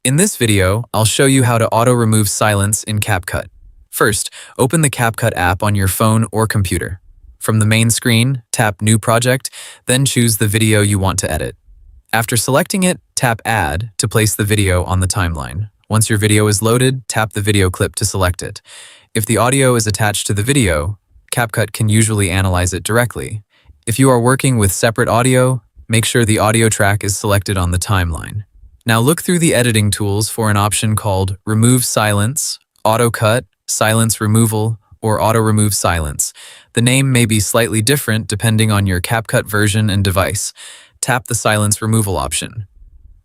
In this video, I'll show you how to auto-remove silence in CapCut. First, open the CapCut app on your phone or computer. From the main screen, tap New Project, then choose the video you want to edit. After selecting it, tap Add to place the video on the timeline. Once your video is loaded, tap the video clip to select it. If the audio is attached to the video, CapCut can usually analyze it directly. If you are working with separate audio, make sure the audio track is selected on the timeline. Now look through the editing tools for an option called Remove Silence, Auto Cut, Silence Removal, or Auto Remove Silence. The name may be slightly different depending on your CapCut version and device. Tap the Silence Removal option.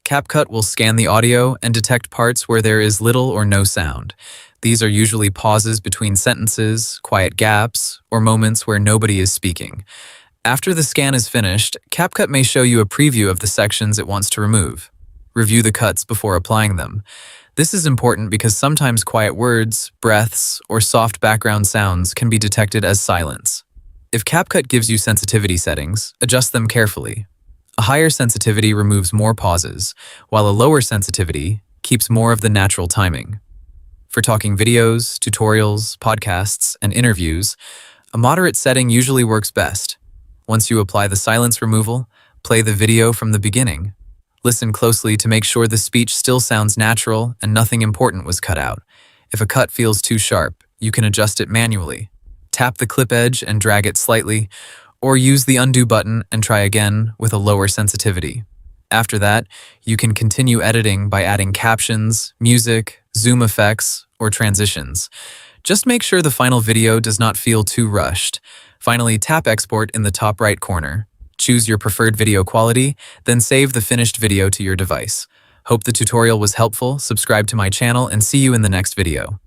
CapCut will scan the audio and detect parts where there is little or no sound. These are usually pauses between sentences, quiet gaps, or moments where nobody is speaking. After the scan is finished, CapCut may show you a preview of the sections it wants to remove. Review the cuts before applying them. This is important because sometimes quiet words, breaths, or soft background sounds can be detected as silence. If CapCut gives you sensitivity settings, adjust them carefully. A higher sensitivity removes more pauses, while a lower sensitivity keeps more of the natural timing. For talking videos, tutorials, podcasts, and interviews, a moderate setting usually works best. Once you apply the silence removal, play the video from the beginning. Listen closely to make sure the speech still sounds natural and nothing important was cut out. If a cut feels too sharp, you can adjust it manually. Tap the clip edge and drag it slightly, or use the undo button and try again with a lower sensitivity. After that, you can continue editing by adding captions, music, zoom effects, or transitions. Just make sure the final video does not feel too rushed. Finally, tap Export in the top right corner. Choose your preferred video quality, then save the finished video to your device. Hope the tutorial was helpful, subscribe to my channel, and see you in the next video.